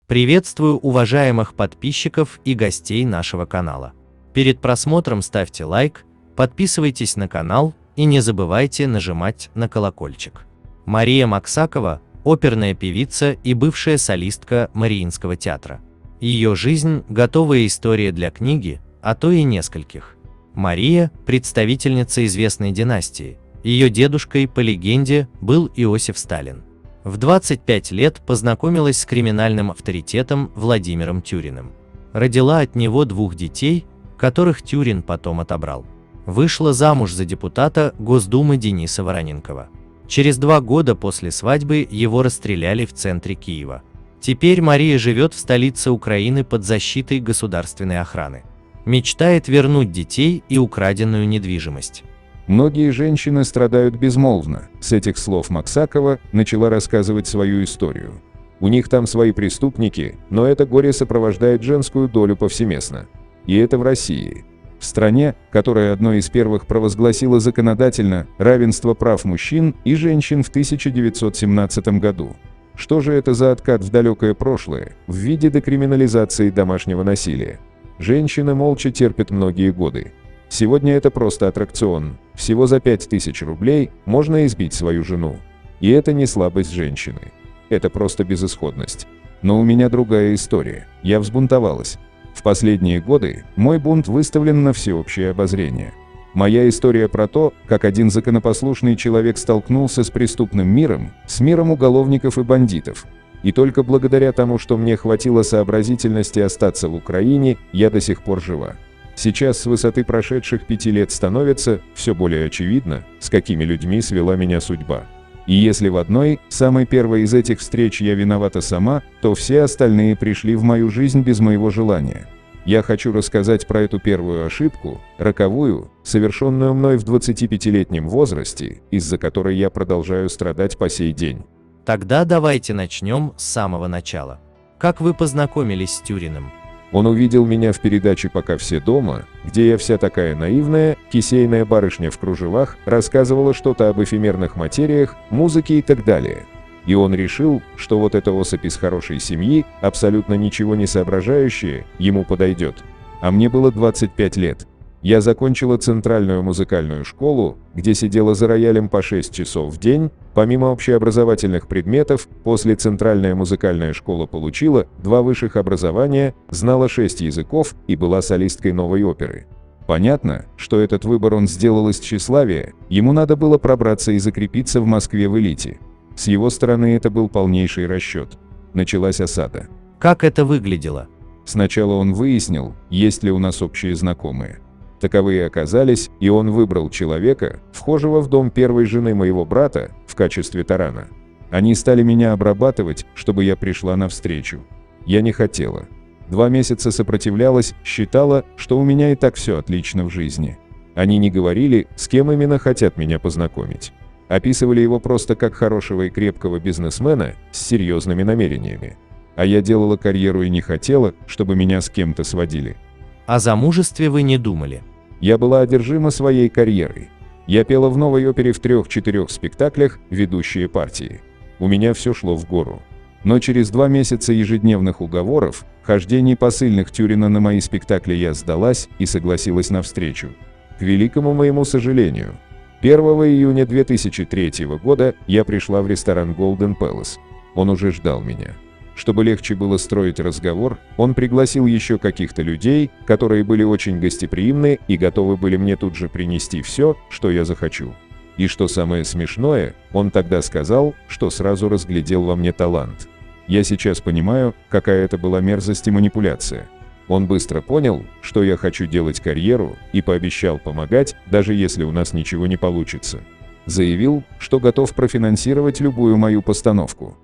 Приветствую уважаемых подписчиков и гостей нашего канала. Перед просмотром ставьте лайк, подписывайтесь на канал и не забывайте нажимать на колокольчик. Мария Максакова – оперная певица и бывшая солистка Мариинского театра. Ее жизнь – готовая история для книги, а то и нескольких. Мария – представительница известной династии. Ее дедушкой, по легенде, был Иосиф Сталин. В 25 лет познакомилась с криминальным авторитетом Владимиром Тюриным. Родила от него 2 детей, которых Тюрин потом отобрал. Вышла замуж за депутата Госдумы Дениса Вороненкова. Через 2 года после свадьбы его расстреляли в центре Киева. Теперь Мария живет в столице Украины под защитой государственной охраны. Мечтает вернуть детей и украденную недвижимость. Многие женщины страдают безмолвно. С этих слов Максакова начала рассказывать свою историю. У них там свои преступники, но это горе сопровождает женскую долю повсеместно. И это в России. В стране, которая одной из первых провозгласила законодательно равенство прав мужчин и женщин в 1917 году. Что же это за откат в далекое прошлое, в виде декриминализации домашнего насилия? Женщины молча терпят многие годы. Сегодня это просто аттракцион. Всего за 5000 рублей можно избить свою жену. И это не слабость женщины. Это просто безысходность. Но у меня другая история. Я взбунтовалась. В последние годы мой бунт выставлен на всеобщее обозрение. Моя история про то, как один законопослушный человек столкнулся с преступным миром, с миром уголовников и бандитов. И только благодаря тому, что мне хватило сообразительности остаться в Украине, я до сих пор жива. Сейчас с высоты прошедших 5 лет становится все более очевидно, с какими людьми свела меня судьба. И если в одной, самой первой из этих встреч я виновата сама, то все остальные пришли в мою жизнь без моего желания. Я хочу рассказать про эту первую ошибку, роковую, совершенную мной в 25-летнем возрасте, из-за которой я продолжаю страдать по сей день. Тогда давайте начнем с самого начала. Как вы познакомились с Тюриным? Он увидел меня в передаче «Пока все дома», где я вся такая наивная, кисейная барышня в кружевах, рассказывала что-то об эфемерных материях, музыке и так далее. И он решил, что вот эта особь из хорошей семьи, абсолютно ничего не соображающая, ему подойдет. А мне было 25 лет. Я закончила центральную музыкальную школу, где сидела за роялем по 6 часов в день. Помимо общеобразовательных предметов, после центральная музыкальная школа получила 2 высших образования, знала 6 языков и была солисткой новой оперы. Понятно, что этот выбор он сделал из тщеславия, ему надо было пробраться и закрепиться в Москве в элите. С его стороны это был полнейший расчет. Началась осада. Как это выглядело? Сначала он выяснил, есть ли у нас общие знакомые. Таковые оказались, и он выбрал человека, вхожего в дом первой жены моего брата, в качестве тарана. Они стали меня обрабатывать, чтобы я пришла навстречу. Я не хотела. 2 месяца сопротивлялась, считала, что у меня и так все отлично в жизни. Они не говорили, с кем именно хотят меня познакомить. Описывали его просто как хорошего и крепкого бизнесмена с серьезными намерениями. А я делала карьеру и не хотела, чтобы меня с кем-то сводили. О замужестве вы не думали? Я была одержима своей карьерой. Я пела в новой опере в 3-4 спектаклях ведущие партии. У меня все шло в гору. Но через 2 месяца ежедневных уговоров, хождений посыльных Тюрина на мои спектакли я сдалась и согласилась на встречу. К великому моему сожалению. 1 июня 2003 года я пришла в ресторан Golden Palace. Он уже ждал меня. Чтобы легче было строить разговор, он пригласил еще каких-то людей, которые были очень гостеприимны и готовы были мне тут же принести все, что я захочу. И что самое смешное, он тогда сказал, что сразу разглядел во мне талант. Я сейчас понимаю, какая это была мерзость и манипуляция. Он быстро понял, что я хочу делать карьеру, и пообещал помогать, даже если у нас ничего не получится. Заявил, что готов профинансировать любую мою постановку.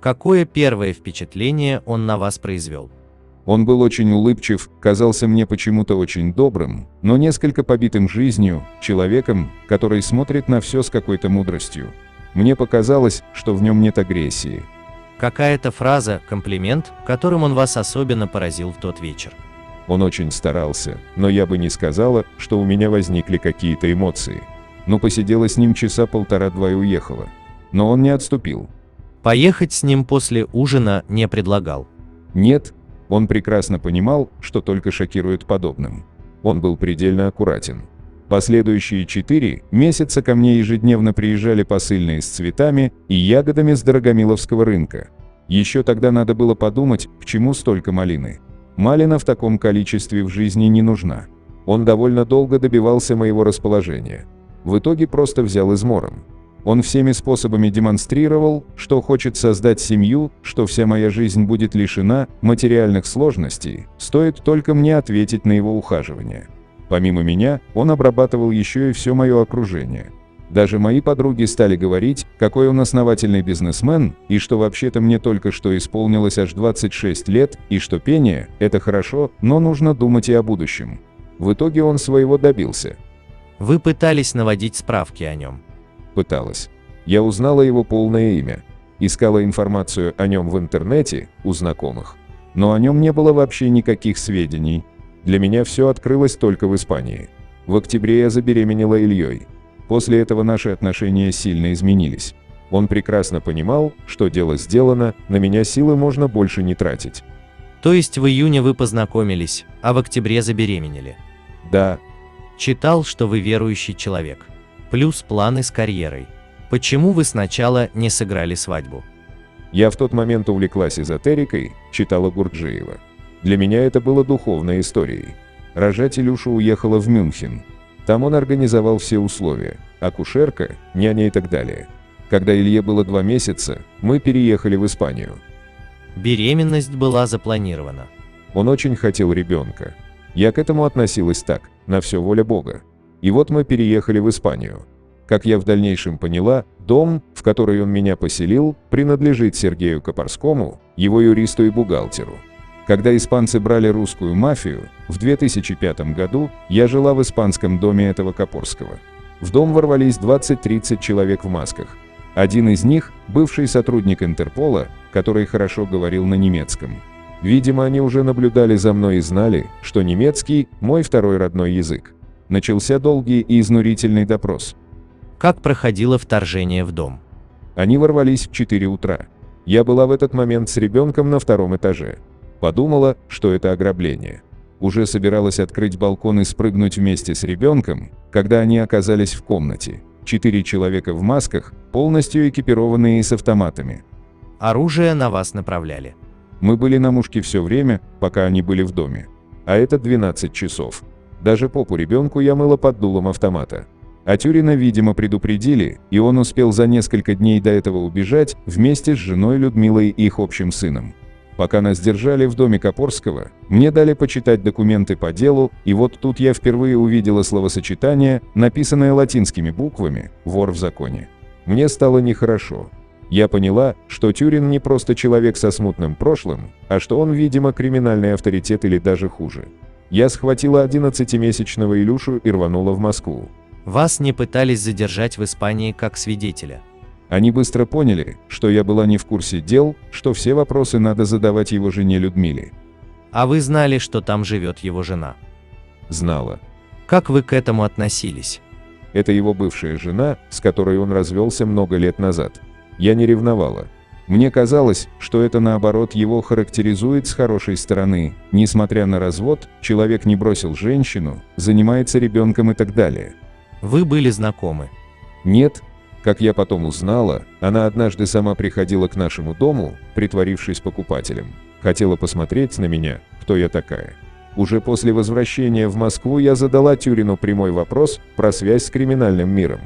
Какое первое впечатление он на вас произвел? Он был очень улыбчив, казался мне почему-то очень добрым, но несколько побитым жизнью, человеком, который смотрит на все с какой-то мудростью. Мне показалось, что в нем нет агрессии. Какая-то фраза, комплимент, которым он вас особенно поразил в тот вечер? Он очень старался, но я бы не сказала, что у меня возникли какие-то эмоции. Но посидела с ним часа 1,5-2 и уехала. Но он не отступил. Поехать с ним после ужина не предлагал? Нет, он прекрасно понимал, что только шокирует подобным. Он был предельно аккуратен. Последующие 4 месяца ко мне ежедневно приезжали посыльные с цветами и ягодами с Дорогомиловского рынка. Еще тогда надо было подумать, к чему столько малины. Малина в таком количестве в жизни не нужна. Он довольно долго добивался моего расположения. В итоге просто взял измором. Он всеми способами демонстрировал, что хочет создать семью, что вся моя жизнь будет лишена материальных сложностей, стоит только мне ответить на его ухаживание. Помимо меня, он обрабатывал еще и все мое окружение. Даже мои подруги стали говорить, какой он основательный бизнесмен, и что вообще-то мне только что исполнилось аж 26 лет, и что пение – это хорошо, но нужно думать и о будущем. В итоге он своего добился. Вы пытались наводить справки о нем? Пыталась. Я узнала его полное имя. Искала информацию о нем в интернете, у знакомых. Но о нем не было вообще никаких сведений. Для меня все открылось только в Испании. В октябре я забеременела Ильей. После этого наши отношения сильно изменились. Он прекрасно понимал, что дело сделано, на меня силы можно больше не тратить. То есть в июне вы познакомились, а в октябре забеременели? Да. Читал, что вы верующий человек. Плюс планы с карьерой. Почему вы сначала не сыграли свадьбу? Я в тот момент увлеклась эзотерикой, читала Гурджиева. Для меня это было духовной историей. Рожать Илюшу уехала в Мюнхен. Там он организовал все условия – акушерка, няня и так далее. Когда Илье было 2 месяца, мы переехали в Испанию. Беременность была запланирована. Он очень хотел ребенка. Я к этому относилась так, на все воля Бога. И вот мы переехали в Испанию. Как я в дальнейшем поняла, дом, в который он меня поселил, принадлежит Сергею Копарскому, его юристу и бухгалтеру. Когда испанцы брали русскую мафию, в 2005 году я жила в испанском доме этого Копорского. В дом ворвались 20-30 человек в масках. Один из них – бывший сотрудник Интерпола, который хорошо говорил на немецком. Видимо, они уже наблюдали за мной и знали, что немецкий – мой второй родной язык. Начался долгий и изнурительный допрос. Как проходило вторжение в дом? Они ворвались в 4 утра. Я была в этот момент с ребенком на 2-м этаже. Подумала, что это ограбление. Уже собиралась открыть балкон и спрыгнуть вместе с ребенком, когда они оказались в комнате. 4 человека в масках, полностью экипированные и с автоматами. Оружие на вас направляли. Мы были на мушке все время, пока они были в доме. А это 12 часов. Даже попу ребенку я мыла под дулом автомата. А Тюрина, видимо, предупредили, и он успел за несколько дней до этого убежать вместе с женой Людмилой и их общим сыном. Пока нас держали в доме Копорского, мне дали почитать документы по делу, и вот тут я впервые увидела словосочетание, написанное латинскими буквами «вор в законе». Мне стало нехорошо. Я поняла, что Тюрин не просто человек со смутным прошлым, а что он, видимо, криминальный авторитет или даже хуже. Я схватила 11-месячного Илюшу и рванула в Москву. Вас не пытались задержать в Испании как свидетеля. Они быстро поняли, что я была не в курсе дел, что все вопросы надо задавать его жене Людмиле. А вы знали, что там живет его жена? Знала. Как вы к этому относились? Это его бывшая жена, с которой он развелся много лет назад. Я не ревновала. Мне казалось, что это наоборот его характеризует с хорошей стороны. Несмотря на развод, человек не бросил женщину, занимается ребенком и так далее. Вы были знакомы? Нет. Как я потом узнала, она однажды сама приходила к нашему дому, притворившись покупателем. Хотела посмотреть на меня, кто я такая. Уже после возвращения в Москву я задала Тюрину прямой вопрос про связь с криминальным миром.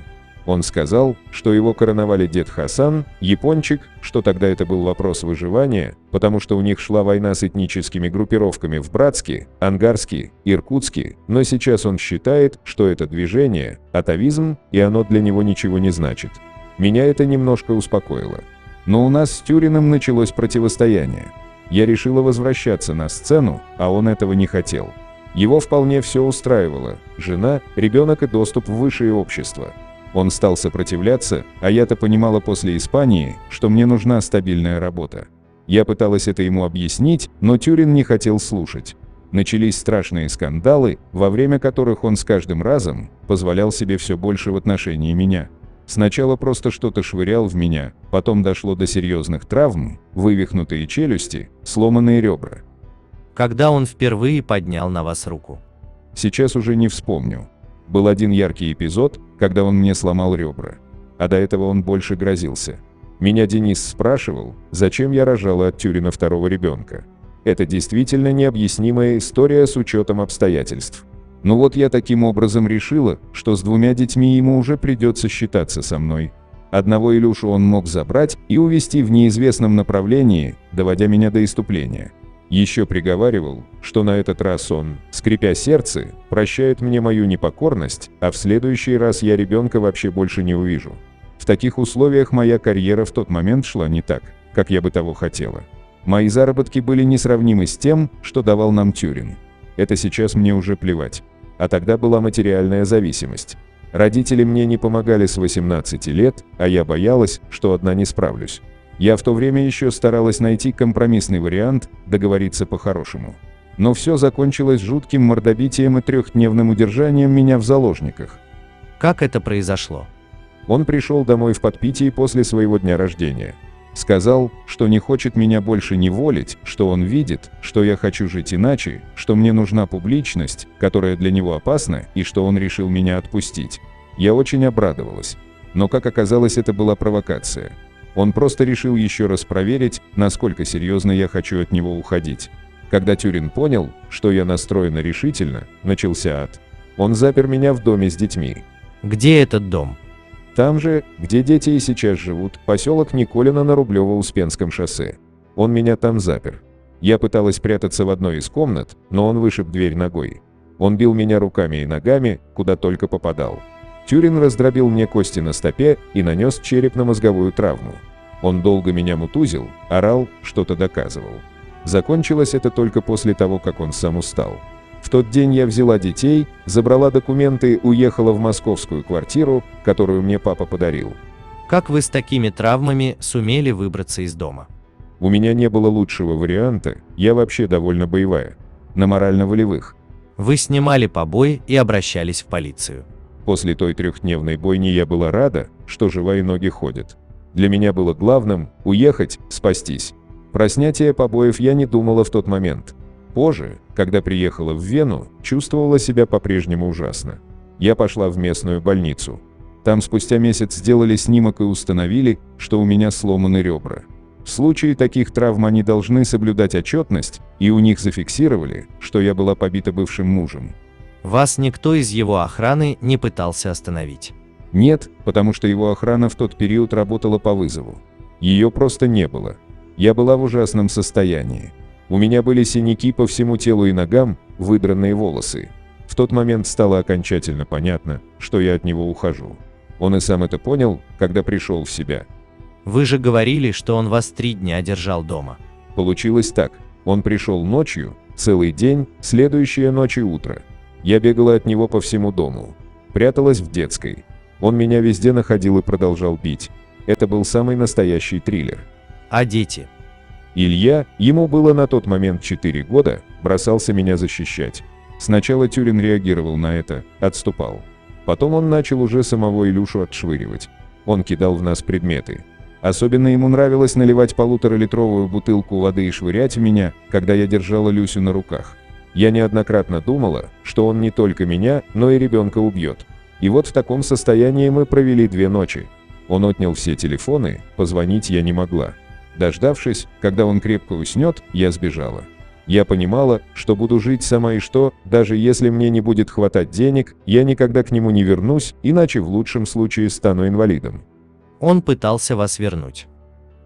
Он сказал, что его короновали дед Хасан, япончик, что тогда это был вопрос выживания, потому что у них шла война с этническими группировками в Братске, Ангарске, Иркутске, но сейчас он считает, что это движение, атавизм, и оно для него ничего не значит. Меня это немножко успокоило. Но у нас с Тюриным началось противостояние. Я решила возвращаться на сцену, а он этого не хотел. Его вполне все устраивало – жена, ребенок и доступ в высшее общество. Он стал сопротивляться, а я-то понимала после Испании, что мне нужна стабильная работа. Я пыталась это ему объяснить, но Тюрин не хотел слушать. Начались страшные скандалы, во время которых он с каждым разом позволял себе все больше в отношении меня. Сначала просто что-то швырял в меня, потом дошло до серьезных травм, вывихнутые челюсти, сломанные ребра. Когда он впервые поднял на вас руку? Сейчас уже не вспомню. Был один яркий эпизод, когда он мне сломал ребра. А до этого он больше грозился. Меня Денис спрашивал, зачем я рожала от Тюрина второго ребенка. Это действительно необъяснимая история с учетом обстоятельств. Но вот я таким образом решила, что с 2 детьми ему уже придется считаться со мной. Одного Илюшу он мог забрать и увезти в неизвестном направлении, доводя меня до исступления. Еще приговаривал, что на этот раз он, скрипя сердце, прощает мне мою непокорность, а в следующий раз я ребенка вообще больше не увижу. В таких условиях моя карьера в тот момент шла не так, как я бы того хотела. Мои заработки были несравнимы с тем, что давал нам Тюрин. Это сейчас мне уже плевать. А тогда была материальная зависимость. Родители мне не помогали с 18 лет, а я боялась, что одна не справлюсь. Я в то время еще старалась найти компромиссный вариант, договориться по-хорошему. Но все закончилось жутким мордобитием и 3-дневным удержанием меня в заложниках. Как это произошло? Он пришел домой в подпитии после своего дня рождения. Сказал, что не хочет меня больше неволить, что он видит, что я хочу жить иначе, что мне нужна публичность, которая для него опасна, и что он решил меня отпустить. Я очень обрадовалась. Но, как оказалось, это была провокация. Он просто решил еще раз проверить, насколько серьезно я хочу от него уходить. Когда Тюрин понял, что я настроена решительно, начался ад. Он запер меня в доме с детьми. Где этот дом? Там же, где дети и сейчас живут, поселок Николино на Рублево-Успенском шоссе. Он меня там запер. Я пыталась прятаться в одной из комнат, но он вышиб дверь ногой. Он бил меня руками и ногами, куда только попадал. Тюрин раздробил мне кости на стопе и нанес черепно-мозговую травму. Он долго меня мутузил, орал, что-то доказывал. Закончилось это только после того, как он сам устал. В тот день я взяла детей, забрала документы, уехала в московскую квартиру, которую мне папа подарил. Как вы с такими травмами сумели выбраться из дома? У меня не было лучшего варианта, я вообще довольно боевая. На морально-волевых. Вы снимали побои и обращались в полицию. После той 3-дневной бойни я была рада, что жива и ноги ходят. Для меня было главным – уехать, спастись. Про снятие побоев я не думала в тот момент. Позже, когда приехала в Вену, чувствовала себя по-прежнему ужасно. Я пошла в местную больницу. Там спустя месяц сделали снимок и установили, что у меня сломаны ребра. В случае таких травм они должны соблюдать отчетность, и у них зафиксировали, что я была побита бывшим мужем. Вас никто из его охраны не пытался остановить? Нет, потому что его охрана в тот период работала по вызову. Ее просто не было. Я была в ужасном состоянии. У меня были синяки по всему телу и ногам, выдранные волосы. В тот момент стало окончательно понятно, что я от него ухожу. Он и сам это понял, когда пришел в себя. Вы же говорили, что он вас 3 дня держал дома. Получилось так. Он пришел ночью, целый день, следующая ночь и утро. Я бегала от него по всему дому. Пряталась в детской. Он меня везде находил и продолжал бить. Это был самый настоящий триллер. А дети? Илья, ему было на тот момент 4 года, бросался меня защищать. Сначала Тюрин реагировал на это, отступал. Потом он начал уже самого Илюшу отшвыривать. Он кидал в нас предметы. Особенно ему нравилось наливать 1,5-литровую бутылку воды и швырять в меня, когда я держала Люсю на руках. Я неоднократно думала, что он не только меня, но и ребенка убьет. И вот в таком состоянии мы провели 2 ночи. Он отнял все телефоны, позвонить я не могла. Дождавшись, когда он крепко уснет, я сбежала. Я понимала, что буду жить сама и что, даже если мне не будет хватать денег, я никогда к нему не вернусь, иначе в лучшем случае стану инвалидом. Он пытался вас вернуть.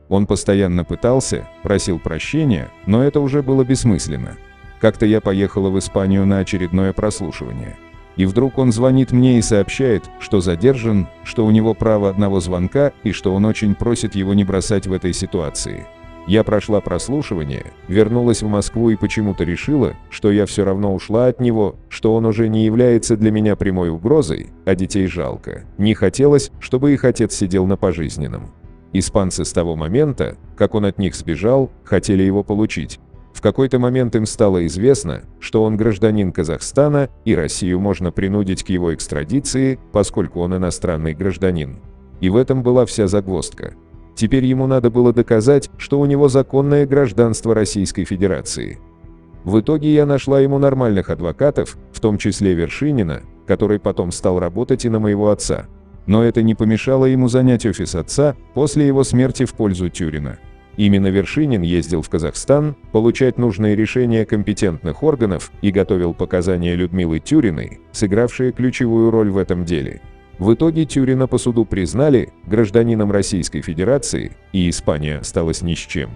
Он постоянно пытался, просил прощения, но это уже было бессмысленно. Как-то я поехала в Испанию на очередное прослушивание. И вдруг он звонит мне и сообщает, что задержан, что у него право одного звонка и что он очень просит его не бросать в этой ситуации. Я прошла прослушивание, вернулась в Москву и почему-то решила, что я все равно ушла от него, что он уже не является для меня прямой угрозой, а детей жалко. Не хотелось, чтобы их отец сидел на пожизненном. Испанцы с того момента, как он от них сбежал, хотели его получить. В какой-то момент им стало известно, что он гражданин Казахстана, и Россию можно принудить к его экстрадиции, поскольку он иностранный гражданин. И в этом была вся загвоздка. Теперь ему надо было доказать, что у него законное гражданство Российской Федерации. В итоге я нашла ему нормальных адвокатов, в том числе Вершинина, который потом стал работать и на моего отца. Но это не помешало ему занять офис отца после его смерти в пользу Тюрина. Именно Вершинин ездил в Казахстан получать нужные решения компетентных органов и готовил показания Людмилы Тюриной, сыгравшие ключевую роль в этом деле. В итоге Тюрина по суду признали гражданином Российской Федерации, и Испания осталась ни с чем.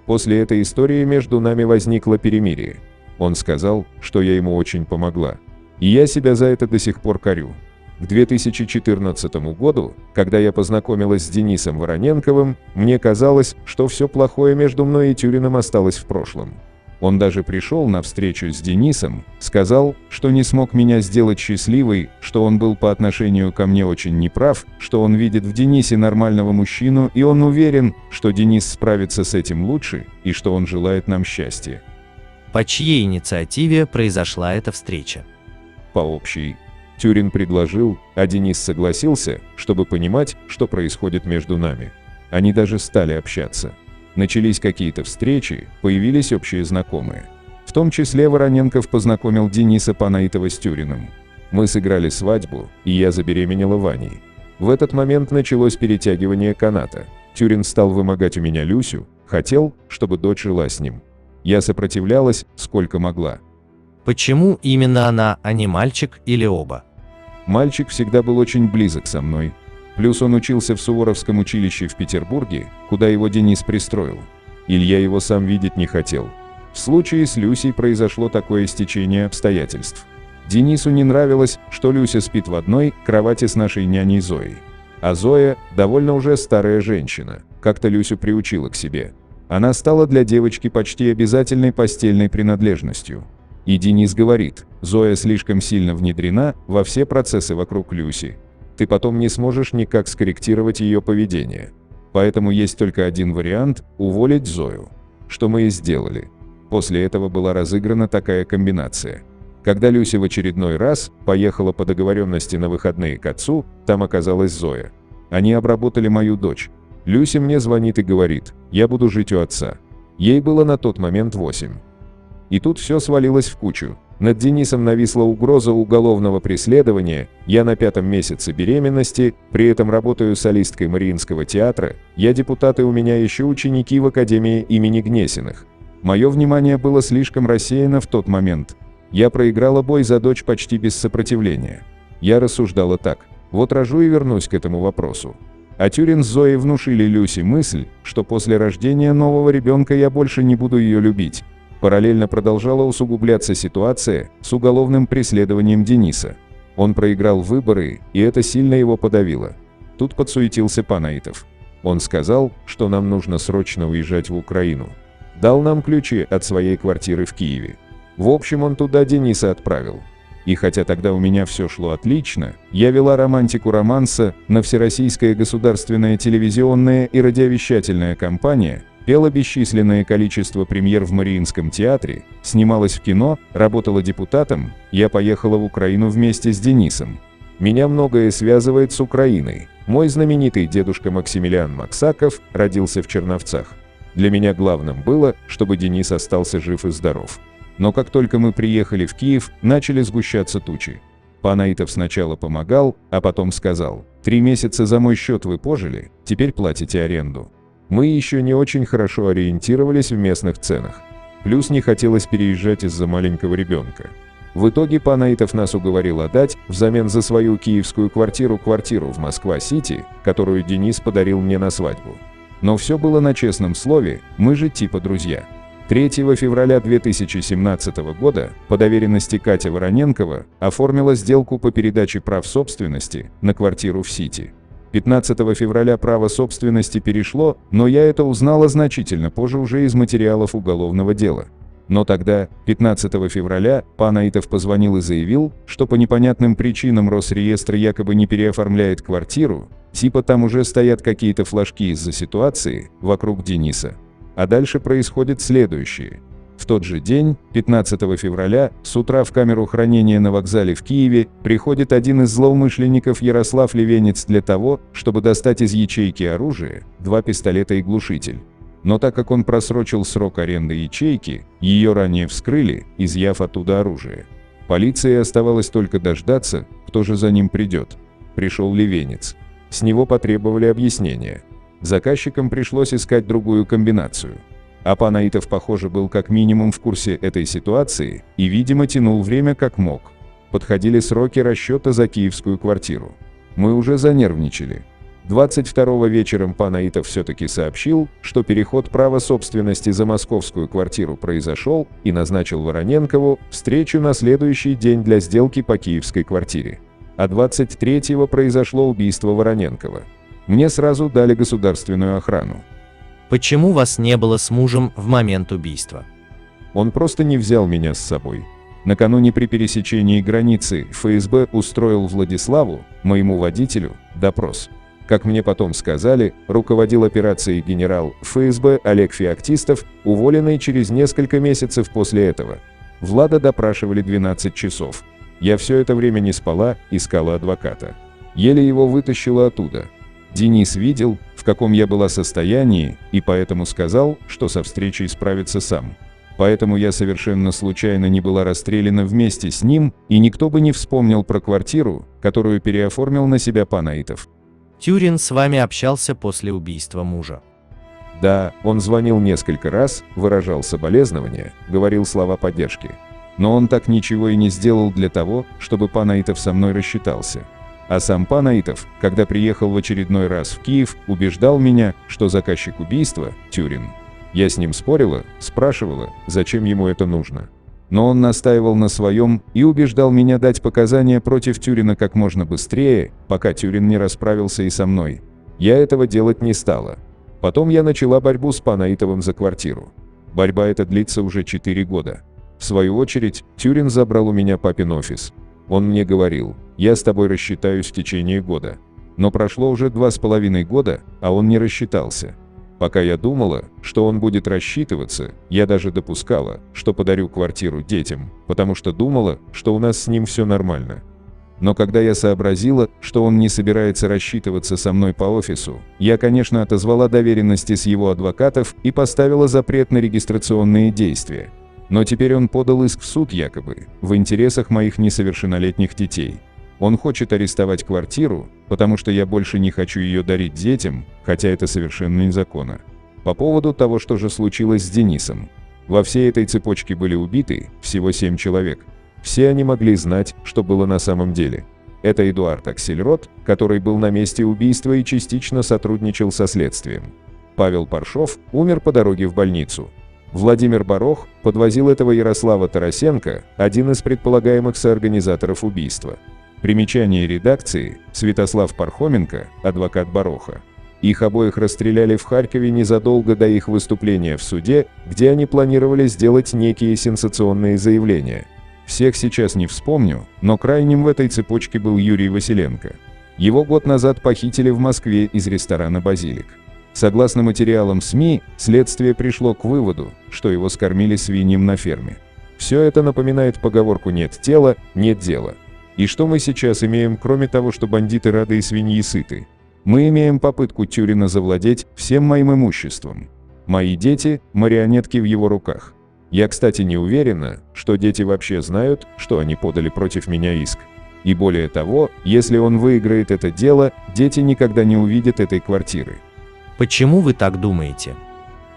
После этой истории между нами возникло перемирие. Он сказал, что я ему очень помогла. И я себя за это до сих пор корю. К 2014 году, когда я познакомилась с Денисом Вороненковым, мне казалось, что все плохое между мной и Тюриным осталось в прошлом. Он даже пришел на встречу с Денисом, сказал, что не смог меня сделать счастливой, что он был по отношению ко мне очень неправ, что он видит в Денисе нормального мужчину и он уверен, что Денис справится с этим лучше и что он желает нам счастья. По чьей инициативе произошла эта встреча? По общей. Тюрин предложил, а Денис согласился, чтобы понимать, что происходит между нами. Они даже стали общаться. Начались какие-то встречи, появились общие знакомые. В том числе Вороненков познакомил Дениса Панаитова с Тюриным. Мы сыграли свадьбу, и я забеременела Ваней. В этот момент началось перетягивание каната. Тюрин стал вымогать у меня Люсю, хотел, чтобы дочь жила с ним. Я сопротивлялась, сколько могла. Почему именно она, а не мальчик или оба? Мальчик всегда был очень близок со мной. Плюс он учился в Суворовском училище в Петербурге, куда его Денис пристроил. Илья его сам видеть не хотел. В случае с Люсей произошло такое стечение обстоятельств. Денису не нравилось, что Люся спит в одной кровати с нашей няней Зоей. А Зоя – довольно уже старая женщина, как-то Люсю приучила к себе. Она стала для девочки почти обязательной постельной принадлежностью. И Денис говорит, Зоя слишком сильно внедрена во все процессы вокруг Люси. Ты потом не сможешь никак скорректировать ее поведение. Поэтому есть только один вариант – уволить Зою. Что мы и сделали. После этого была разыграна такая комбинация. Когда Люся в очередной раз поехала по договоренности на выходные к отцу, там оказалась Зоя. Они обработали мою дочь. Люся мне звонит и говорит, я буду жить у отца. Ей было на тот момент 8. И тут все свалилось в кучу. Над Денисом нависла угроза уголовного преследования, я на 5-м месяце беременности, при этом работаю солисткой Мариинского театра, я депутат и у меня еще ученики в Академии имени Гнесиных. Мое внимание было слишком рассеяно в тот момент. Я проиграла бой за дочь почти без сопротивления. Я рассуждала так, вот рожу и вернусь к этому вопросу. А Тюрин с Зоей внушили Люсе мысль, что после рождения нового ребенка я больше не буду ее любить. Параллельно продолжала усугубляться ситуация с уголовным преследованием Дениса. Он проиграл выборы, и это сильно его подавило. Тут подсуетился Панаитов. Он сказал, что нам нужно срочно уезжать в Украину. Дал нам ключи от своей квартиры в Киеве. В общем, он туда Дениса отправил. И хотя тогда у меня все шло отлично, я вела романтику романса, на Всероссийская государственная телевизионная и радиовещательная компания, пела бесчисленное количество премьер в Мариинском театре, снималась в кино, работала депутатом, я поехала в Украину вместе с Денисом. Меня многое связывает с Украиной. Мой знаменитый дедушка Максимилиан Максаков родился в Черновцах. Для меня главным было, чтобы Денис остался жив и здоров. Но как только мы приехали в Киев, начали сгущаться тучи. Панаитов сначала помогал, а потом сказал, 3 месяца за мой счет вы пожили, теперь платите аренду. Мы еще не очень хорошо ориентировались в местных ценах. Плюс не хотелось переезжать из-за маленького ребенка. В итоге Панаитов нас уговорил отдать, взамен за свою киевскую квартиру в Москва-Сити, которую Денис подарил мне на свадьбу. Но все было на честном слове, мы же типа друзья. 3 февраля 2017 года по доверенности Катя Вороненкова оформила сделку по передаче прав собственности на квартиру в Сити. 15 февраля право собственности перешло, но я это узнала значительно позже уже из материалов уголовного дела. Но тогда, 15 февраля, Панаитов позвонил и заявил, что по непонятным причинам Росреестр якобы не переоформляет квартиру, типа там уже стоят какие-то флажки из-за ситуации вокруг Дениса. А дальше происходит следующее. В тот же день, 15 февраля, с утра в камеру хранения на вокзале в Киеве приходит один из злоумышленников Ярослав Левенец для того, чтобы достать из ячейки оружие, 2 пистолета и глушитель. Но так как он просрочил срок аренды ячейки, ее ранее вскрыли, изъяв оттуда оружие. Полиции оставалось только дождаться, кто же за ним придет. Пришел Левенец. С него потребовали объяснения. Заказчикам пришлось искать другую комбинацию. А пан Аитов, похоже, был как минимум в курсе этой ситуации и, видимо, тянул время как мог. Подходили сроки расчета за киевскую квартиру. Мы уже занервничали. 22-го вечером пан Аитов все-таки сообщил, что переход права собственности за московскую квартиру произошел, и назначил Вороненкову встречу на следующий день для сделки по киевской квартире. А 23-го произошло убийство Вороненкова. Мне сразу дали государственную охрану. Почему вас не было с мужем в момент убийства? Он просто не взял меня с собой. Накануне при пересечении границы ФСБ устроил Владиславу, моему водителю, допрос. Как мне потом сказали, руководил операцией генерал ФСБ Олег Феоктистов, уволенный через несколько месяцев после этого. Влада допрашивали 12 часов. Я все это время не спала, искала адвоката. Еле его вытащила оттуда. Денис видел, в каком я была состоянии, и поэтому сказал, что со встречей справится сам. Поэтому я совершенно случайно не была расстреляна вместе с ним, и никто бы не вспомнил про квартиру, которую переоформил на себя пан Аитов. Тюрин с вами общался после убийства мужа? Да, он звонил несколько раз, выражал соболезнования, говорил слова поддержки. Но он так ничего и не сделал для того, чтобы пан Аитов со мной рассчитался. А сам пан Аитов, когда приехал в очередной раз в Киев, убеждал меня, что заказчик убийства – Тюрин. Я с ним спорила, спрашивала, зачем ему это нужно. Но он настаивал на своем и убеждал меня дать показания против Тюрина как можно быстрее, пока Тюрин не расправился и со мной. Я этого делать не стала. Потом я начала борьбу с паном Аитовым за квартиру. Борьба эта длится уже 4 года. В свою очередь, Тюрин забрал у меня папин офис. Он мне говорил: «Я с тобой рассчитаюсь в течение года». Но прошло уже 2,5 года, а он не рассчитался. Пока я думала, что он будет рассчитываться, я даже допускала, что подарю квартиру детям, потому что думала, что у нас с ним все нормально. Но когда я сообразила, что он не собирается рассчитываться со мной по офису, я, конечно, отозвала доверенности с его адвокатов и поставила запрет на регистрационные действия. Но теперь он подал иск в суд якобы в интересах моих несовершеннолетних детей. Он хочет арестовать квартиру, потому что я больше не хочу ее дарить детям, хотя это совершенно незаконно. По поводу того, что же случилось с Денисом. Во всей этой цепочке были убиты всего 7 человек. Все они могли знать, что было на самом деле. Это Эдуард Аксельрод, который был на месте убийства и частично сотрудничал со следствием. Павел Паршов умер по дороге в больницу. Владимир Барох подвозил этого Ярослава Тарасенко, один из предполагаемых соорганизаторов убийства. Примечание редакции: Святослав Пархоменко, адвокат Бароха. Их обоих расстреляли в Харькове незадолго до их выступления в суде, где они планировали сделать некие сенсационные заявления. Всех сейчас не вспомню, но крайним в этой цепочке был Юрий Василенко. Его год назад похитили в Москве из ресторана «Базилик». Согласно материалам СМИ, следствие пришло к выводу, что его скормили свиньям на ферме. Все это напоминает поговорку «нет тела, нет дела». И что мы сейчас имеем, кроме того, что бандиты рады и свиньи сыты? Мы имеем попытку Тюрина завладеть всем моим имуществом. Мои дети – марионетки в его руках. Я, кстати, не уверена, что дети вообще знают, что они подали против меня иск. И более того, если он выиграет это дело, дети никогда не увидят этой квартиры. Почему вы так думаете?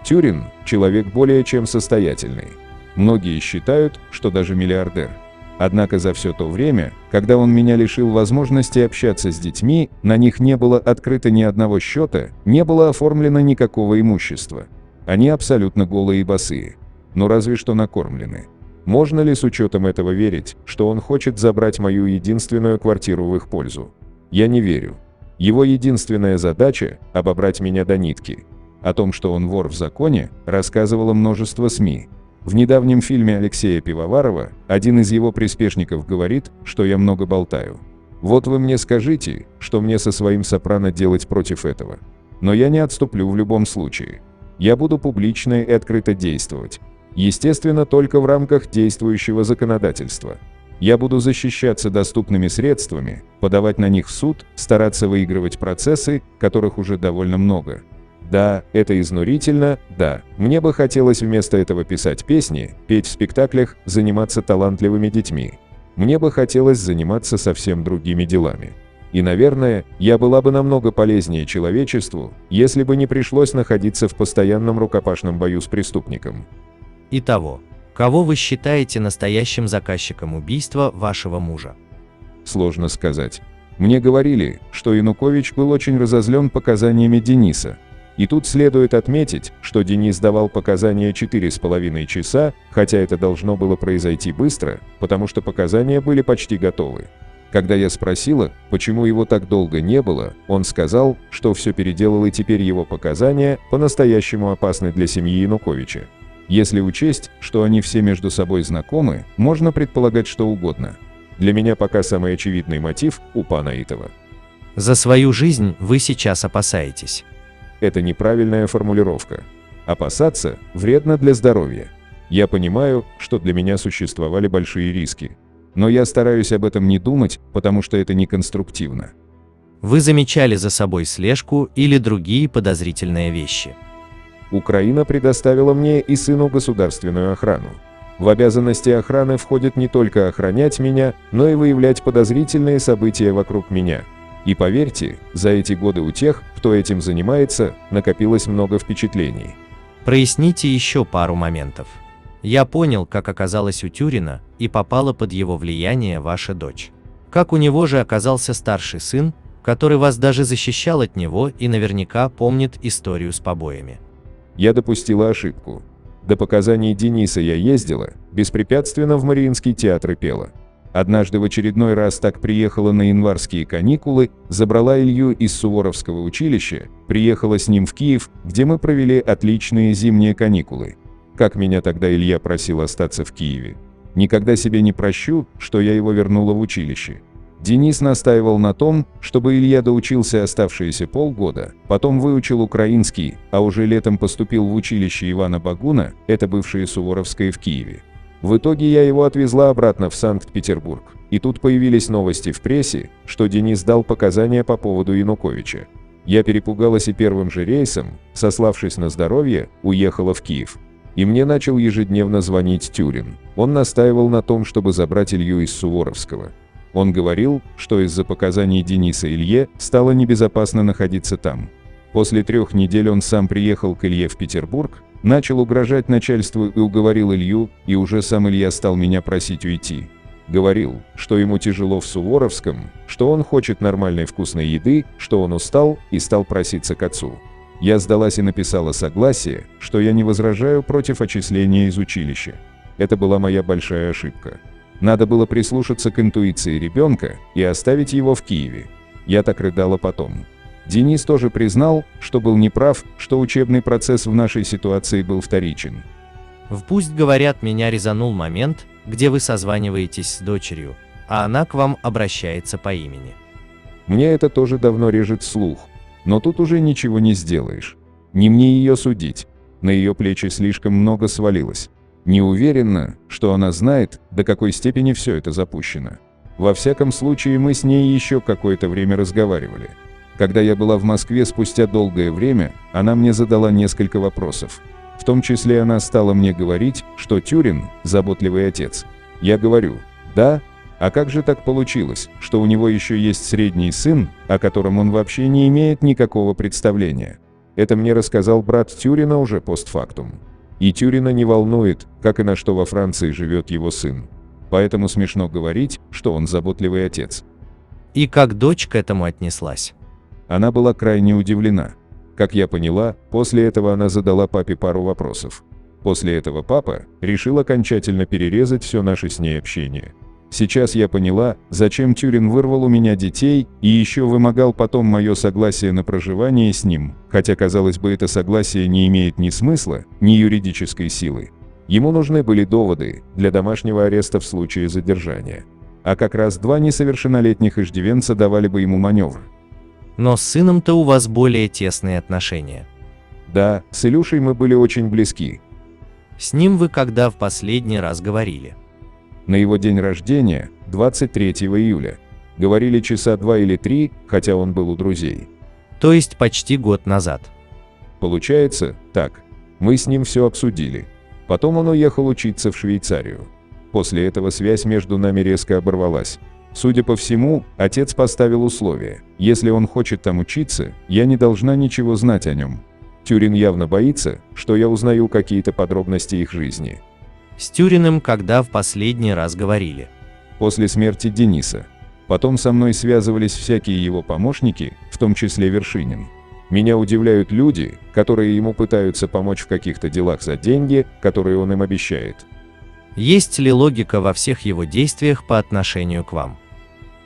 Тюрин – человек более чем состоятельный. Многие считают, что даже миллиардер. Однако за все то время, когда он меня лишил возможности общаться с детьми, на них не было открыто ни одного счета, не было оформлено никакого имущества. Они абсолютно голые и босые. Но разве что накормлены. Можно ли с учетом этого верить, что он хочет забрать мою единственную квартиру в их пользу? Я не верю. Его единственная задача – обобрать меня до нитки. О том, что он вор в законе, рассказывало множество СМИ. В недавнем фильме Алексея Пивоварова один из его приспешников говорит, что я много болтаю. Вот вы мне скажите, что мне со своим сопрано делать против этого. Но я не отступлю в любом случае. Я буду публично и открыто действовать. Естественно, только в рамках действующего законодательства. Я буду защищаться доступными средствами, подавать на них в суд, стараться выигрывать процессы, которых уже довольно много. Да, это изнурительно, да, мне бы хотелось вместо этого писать песни, петь в спектаклях, заниматься талантливыми детьми. Мне бы хотелось заниматься совсем другими делами. И, наверное, я была бы намного полезнее человечеству, если бы не пришлось находиться в постоянном рукопашном бою с преступником. Итого, кого вы считаете настоящим заказчиком убийства вашего мужа? Сложно сказать. Мне говорили, что Янукович был очень разозлен показаниями Дениса. И тут следует отметить, что Денис давал показания 4,5 часа, хотя это должно было произойти быстро, потому что показания были почти готовы. Когда я спросила, почему его так долго не было, он сказал, что все переделал и теперь его показания по-настоящему опасны для семьи Януковича. Если учесть, что они все между собой знакомы, можно предполагать что угодно. Для меня пока самый очевидный мотив у пана Итова. За свою жизнь вы сейчас опасаетесь. Это неправильная формулировка. Опасаться вредно для здоровья. Я понимаю, что для меня существовали большие риски. Но я стараюсь об этом не думать, потому что это неконструктивно. Вы замечали за собой слежку или другие подозрительные вещи? Украина предоставила мне и сыну государственную охрану. В обязанности охраны входит не только охранять меня, но и выявлять подозрительные события вокруг меня. И поверьте, за эти годы у тех, кто этим занимается, накопилось много впечатлений. Проясните еще пару моментов. Я понял, как оказалась у Тюрина и попала под его влияние ваша дочь. Как у него же оказался старший сын, который вас даже защищал от него и наверняка помнит историю с побоями. Я допустила ошибку. До показаний Дениса я ездила, беспрепятственно в Мариинский театр и пела. Однажды в очередной раз так приехала на январские каникулы, забрала Илью из Суворовского училища, приехала с ним в Киев, где мы провели отличные зимние каникулы. Как меня тогда Илья просил остаться в Киеве. Никогда себе не прощу, что я его вернула в училище. Денис настаивал на том, чтобы Илья доучился оставшиеся полгода, потом выучил украинский, а уже летом поступил в училище Ивана Багуна, это бывшее Суворовское в Киеве. В итоге я его отвезла обратно в Санкт-Петербург, и тут появились новости в прессе, что Денис дал показания по поводу Януковича. Я перепугалась и первым же рейсом, сославшись на здоровье, уехала в Киев. И мне начал ежедневно звонить Тюрин. Он настаивал на том, чтобы забрать Илью из Суворовского. Он говорил, что из-за показаний Дениса Илье стало небезопасно находиться там. После 3 недель он сам приехал к Илье в Петербург, начал угрожать начальству и уговорил Илью, и уже сам Илья стал меня просить уйти. Говорил, что ему тяжело в Суворовском, что он хочет нормальной вкусной еды, что он устал и стал проситься к отцу. Я сдалась и написала согласие, что я не возражаю против отчисления из училища. Это была моя большая ошибка. Надо было прислушаться к интуиции ребенка и оставить его в Киеве. Я так рыдала потом. Денис тоже признал, что был неправ, что учебный процесс в нашей ситуации был вторичен. В «Пусть говорят» меня резанул момент, где вы созваниваетесь с дочерью, а она к вам обращается по имени. Мне это тоже давно режет слух, но тут уже ничего не сделаешь. Не мне ее судить, на ее плечи слишком много свалилось. Не уверена, что она знает, до какой степени все это запущено. Во всяком случае, мы с ней еще какое-то время разговаривали. Когда я была в Москве спустя долгое время, она мне задала несколько вопросов. В том числе она стала мне говорить, что Тюрин – заботливый отец. Я говорю, да, а как же так получилось, что у него еще есть средний сын, о котором он вообще не имеет никакого представления? Это мне рассказал брат Тюрина уже постфактум. И Тюрина не волнует, как и на что во Франции живет его сын. Поэтому смешно говорить, что он заботливый отец. И как дочь к этому отнеслась? Она была крайне удивлена. Как я поняла, после этого она задала папе пару вопросов. После этого папа решил окончательно перерезать все наше с ней общение. Сейчас я поняла, зачем Тюрин вырвал у меня детей и еще вымогал потом мое согласие на проживание с ним, хотя, казалось бы, это согласие не имеет ни смысла, ни юридической силы. Ему нужны были доводы для домашнего ареста в случае задержания. А как раз 2 несовершеннолетних иждивенца давали бы ему маневр. Но с сыном-то у вас более тесные отношения. Да, с Илюшей мы были очень близки. С ним вы когда в последний раз говорили? На его день рождения, 23 июля. Говорили часа 2 или 3, хотя он был у друзей. То есть почти год назад. Получается, так. Мы с ним все обсудили. Потом он уехал учиться в Швейцарию. После этого связь между нами резко оборвалась. Судя по всему, отец поставил условие: если он хочет там учиться, я не должна ничего знать о нем. Тюрин явно боится, что я узнаю какие-то подробности их жизни. С Тюриным когда в последний раз говорили? После смерти Дениса. Потом со мной связывались всякие его помощники, в том числе Вершинин. Меня удивляют люди, которые ему пытаются помочь в каких-то делах за деньги, которые он им обещает. Есть ли логика во всех его действиях по отношению к вам?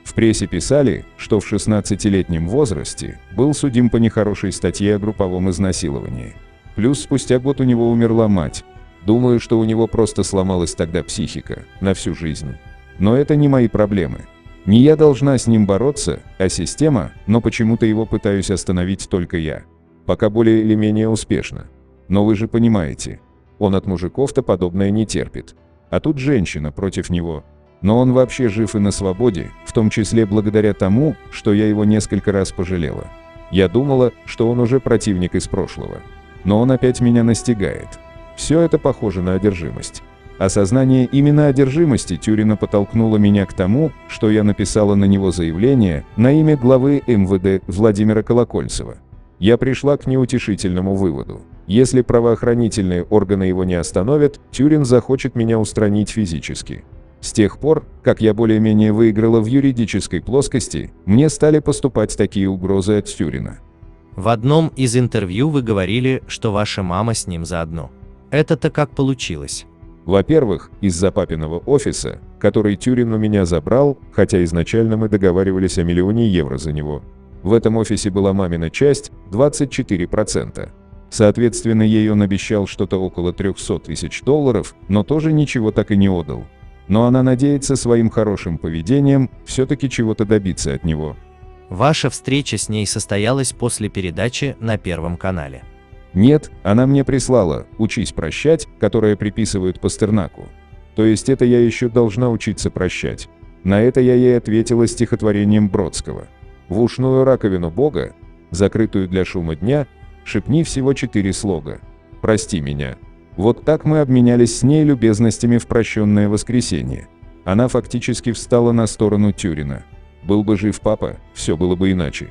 В прессе писали, что в 16-летнем возрасте был судим по нехорошей статье о групповом изнасиловании. Плюс спустя год у него умерла мать. Думаю, что у него просто сломалась тогда психика, на всю жизнь. Но это не мои проблемы. Не я должна с ним бороться, а система, но почему-то его пытаюсь остановить только я. Пока более или менее успешно. Но вы же понимаете, он от мужиков-то подобное не терпит. А тут женщина против него. Но он вообще жив и на свободе, в том числе благодаря тому, что я его несколько раз пожалела. Я думала, что он уже противник из прошлого. Но он опять меня настигает. Все это похоже на одержимость. Осознание именно одержимости Тюрина подтолкнуло меня к тому, что я написала на него заявление на имя главы МВД Владимира Колокольцева. Я пришла к неутешительному выводу. Если правоохранительные органы его не остановят, Тюрин захочет меня устранить физически. С тех пор, как я более-менее выиграла в юридической плоскости, мне стали поступать такие угрозы от Тюрина. В одном из интервью вы говорили, что ваша мама с ним заодно. Это-то как получилось? Во-первых, из-за папиного офиса, который Тюрин у меня забрал, хотя изначально мы договаривались о миллионе евро за него. В этом офисе была мамина часть, 24%. Соответственно, ей он обещал что-то около 300 тысяч долларов, но тоже ничего так и не отдал. Но она надеется своим хорошим поведением все-таки чего-то добиться от него. Ваша встреча с ней состоялась после передачи на Первом канале. Нет, она мне прислала «Учись прощать», которое приписывают Пастернаку. То есть это я еще должна учиться прощать. На это я ей ответила стихотворением Бродского. В ушную раковину Бога, закрытую для шума дня, шепни всего 4 слога. Прости меня. Вот так мы обменялись с ней любезностями в прощенное воскресенье. Она фактически встала на сторону Тюрина. Был бы жив папа, все было бы иначе.